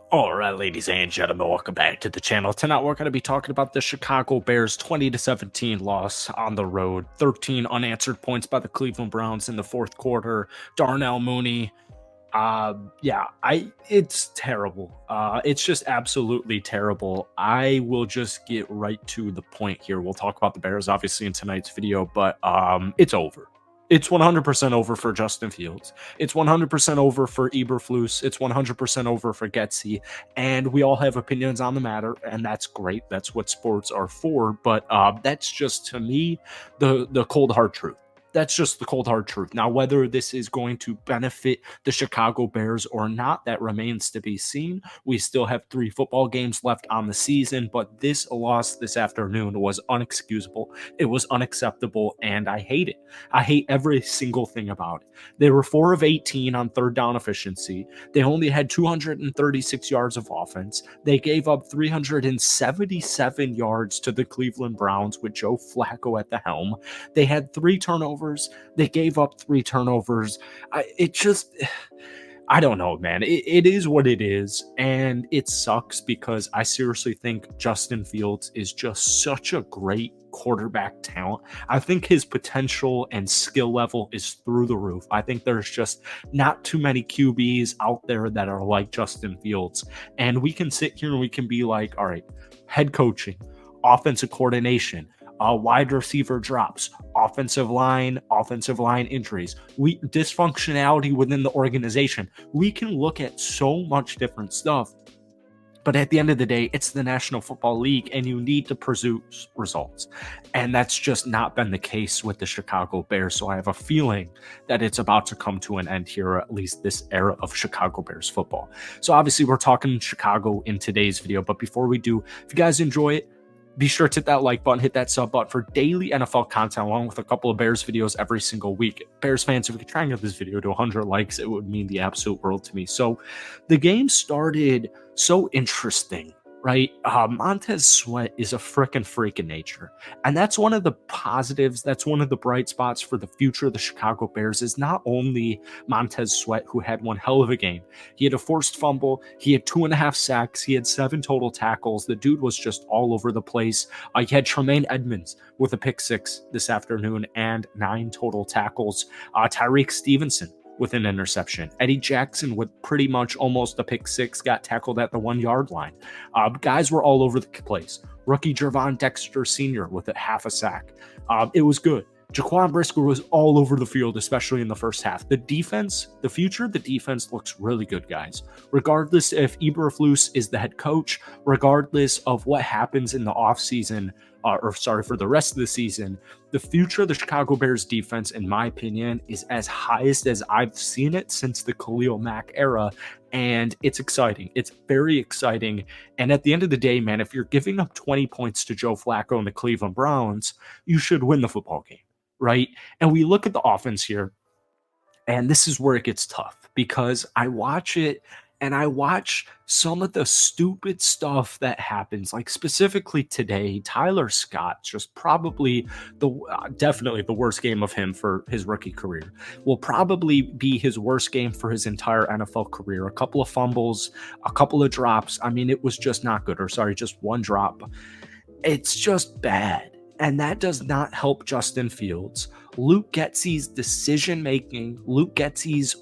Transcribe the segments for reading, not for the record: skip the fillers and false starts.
All right, ladies and gentlemen, welcome back to the channel. Tonight, we're going to be talking about the Chicago Bears 20-17 loss on the road. 13 unanswered points by the Cleveland Browns in the fourth quarter. Darnell Mooney. It's terrible. It's just absolutely terrible. I will just get right to the point here. We'll talk about the Bears, obviously, in tonight's video, but it's over. It's 100% over for Justin Fields. It's 100% over for Eberflus. It's 100% over for Getsy. And we all have opinions on the matter, and that's great. That's what sports are for. But that's just, to me, the cold hard truth. That's just the cold hard truth. Now, whether this is going to benefit the Chicago Bears or not, that remains to be seen. We still have 3 football games left on the season, but this loss this afternoon was unexcusable. It was unacceptable, and I hate it. I hate every single thing about it. They were 4 of 18 on third down efficiency. They only had 236 yards of offense. They gave up 377 yards to the Cleveland Browns with Joe Flacco at the helm. They had 3 turnovers. They gave up 3 turnovers. I don't know, man. It is what it is, and it sucks because I seriously think Justin Fields is just such a great quarterback talent. I think his potential and skill level is through the roof. I think there's just not too many QBs out there that are like Justin Fields, and we can sit here and we can be like, all right, head coaching, offensive coordination, wide receiver drops, offensive line injuries, dysfunctionality within the organization. We can look at so much different stuff, but at the end of the day, it's the National Football League, and you need to pursue results. And that's just not been the case with the Chicago Bears. So I have a feeling that it's about to come to an end here, or at least this era of Chicago Bears football. So obviously, we're talking Chicago in today's video. But before we do, if you guys enjoy it, be sure to hit that like button, hit that sub button for daily NFL content, along with a couple of Bears videos every single week. Bears fans, if we could try and get this video to 100 likes, it would mean the absolute world to me. So the game started so interesting, right? Montez Sweat is a freaking freak in nature. And that's one of the positives. That's one of the bright spots for the future of the Chicago Bears is not only Montez Sweat, who had one hell of a game. He had a forced fumble. He had 2.5 sacks. He had 7 total tackles. The dude was just all over the place. He had Tremaine Edmonds with a pick 6 this afternoon and 9 total tackles. Tyreek Stevenson with an interception. Eddie Jackson with pretty much almost a pick 6, got tackled at the 1-yard line. Guys were all over the place. Rookie Gervon Dexter Sr. with a half a sack. It was good. Jaquan Brisker was all over the field, especially in the first half. The defense, the future of the defense looks really good, guys. Regardless if Eberflus is the head coach, regardless of what happens in the offseason, for the rest of the season, the future of the Chicago Bears defense, in my opinion, is as highest as I've seen it since the Khalil Mack era, and it's exciting. It's very exciting, and at the end of the day, man, if you're giving up 20 points to Joe Flacco and the Cleveland Browns, you should win the football game, right? And we look at the offense here, and this is where it gets tough because I watch it and I watch some of the stupid stuff that happens, like specifically today, Tyler Scott, just probably definitely the worst game of him for his rookie career, will probably be his worst game for his entire NFL career. A couple of fumbles, a couple of drops. I mean, it was just not good, just one drop. It's just bad. And that does not help Justin Fields. Luke Getsy's decision-making, Luke Getsy's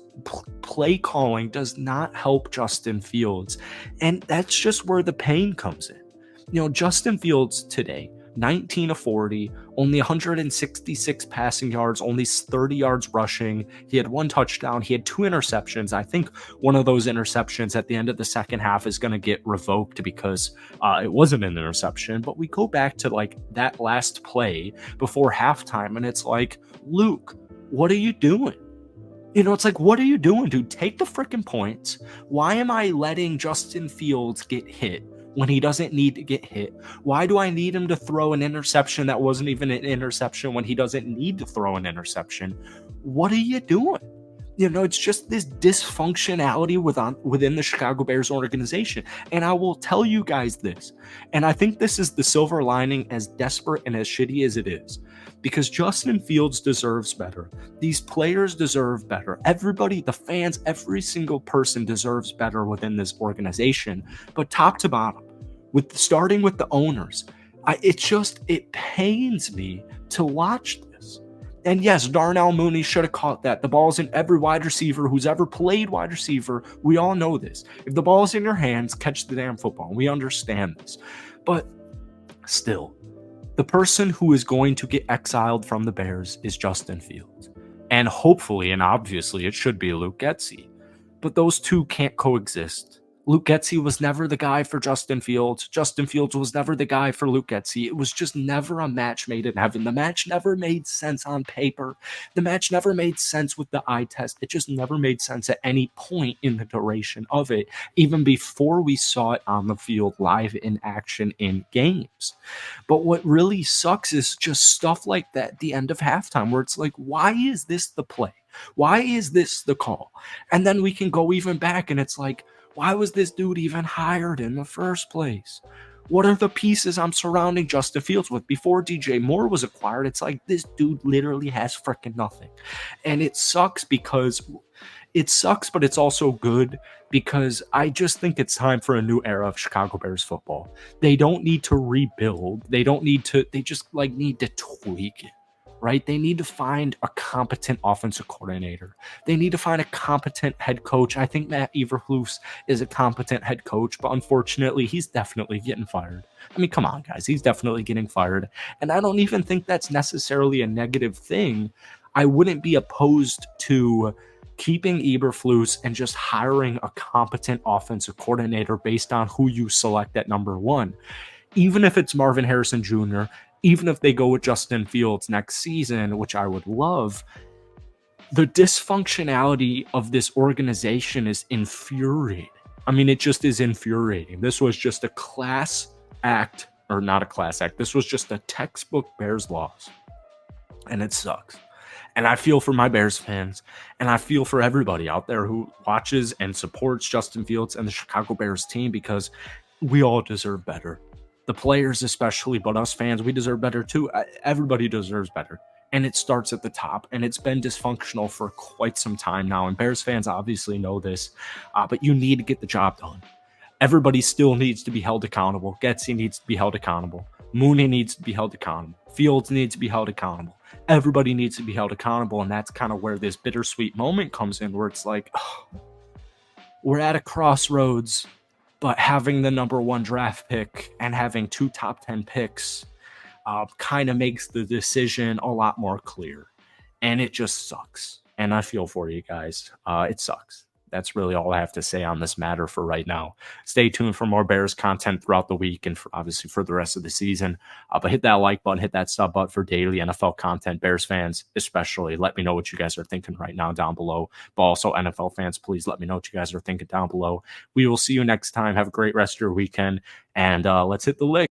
play calling does not help Justin Fields. And that's just where the pain comes in. Justin Fields today, 19 of 40, only 166 passing yards, only 30 yards rushing. He had 1 touchdown. He had 2 interceptions. I think one of those interceptions at the end of the second half is going to get revoked because it wasn't an interception. But we go back to like that last play before halftime, and it's like, Luke, what are you doing? It's like, what are you doing, dude? Take the freaking points. Why am I letting Justin Fields get hit when he doesn't need to get hit? Why do I need him to throw an interception that wasn't even an interception when he doesn't need to throw an interception? What are you doing? It's just this dysfunctionality within the Chicago Bears organization. And I will tell you guys this, and I think this is the silver lining, as desperate and as shitty as it is, because Justin Fields deserves better. These players deserve better. Everybody, the fans, every single person deserves better within this organization, but top to bottom, with starting with the owners. It pains me to watch this. And yes, Darnell Mooney should have caught that. The ball's in every wide receiver who's ever played wide receiver. We all know this. If the ball's in your hands, catch the damn football. We understand this. But still, the person who is going to get exiled from the Bears is Justin Fields. And hopefully, and obviously, it should be Luke Getsy. But those two can't coexist. Luke Getsy was never the guy for Justin Fields. Justin Fields was never the guy for Luke Getsy. It was just never a match made in heaven. The match never made sense on paper. The match never made sense with the eye test. It just never made sense at any point in the duration of it, even before we saw it on the field live in action in games. But what really sucks is just stuff like that at the end of halftime, where it's like, why is this the play? Why is this the call? And then we can go even back and it's like, why was this dude even hired in the first place? What are the pieces I'm surrounding Justin Fields with? Before DJ Moore was acquired, it's like this dude literally has freaking nothing. And it sucks, but it's also good because I just think it's time for a new era of Chicago Bears football. They don't need to rebuild. They just need to tweak it. Right? They need to find a competent offensive coordinator. They need to find a competent head coach. I think Matt Eberflus is a competent head coach, but unfortunately, he's definitely getting fired. I mean, come on, guys. He's definitely getting fired. And I don't even think that's necessarily a negative thing. I wouldn't be opposed to keeping Eberflus and just hiring a competent offensive coordinator based on who you select at number one. Even if it's Marvin Harrison Jr., even if they go with Justin Fields next season, which I would love, the dysfunctionality of this organization is infuriating. I mean, it just is infuriating. This was just a class act, or not a class act. This was just a textbook Bears loss. And it sucks. And I feel for my Bears fans, and I feel for everybody out there who watches and supports Justin Fields and the Chicago Bears team, because we all deserve better. The players especially, but us fans, we deserve better too. Everybody deserves better. And it starts at the top. And it's been dysfunctional for quite some time now. And Bears fans obviously know this. But you need to get the job done. Everybody still needs to be held accountable. Getsy needs to be held accountable. Mooney needs to be held accountable. Fields needs to be held accountable. Everybody needs to be held accountable. And that's kind of where this bittersweet moment comes in, where it's like, oh, we're at a crossroads. But having the number one draft pick and having 2 top 10 picks kind of makes the decision a lot more clear. And it just sucks. And I feel for you guys. It sucks. That's really all I have to say on this matter for right now. Stay tuned for more Bears content throughout the week and obviously for the rest of the season. But hit that like button, hit that sub button for daily NFL content. Bears fans, especially, let me know what you guys are thinking right now down below. But also NFL fans, please let me know what you guys are thinking down below. We will see you next time. Have a great rest of your weekend, and let's hit the lick.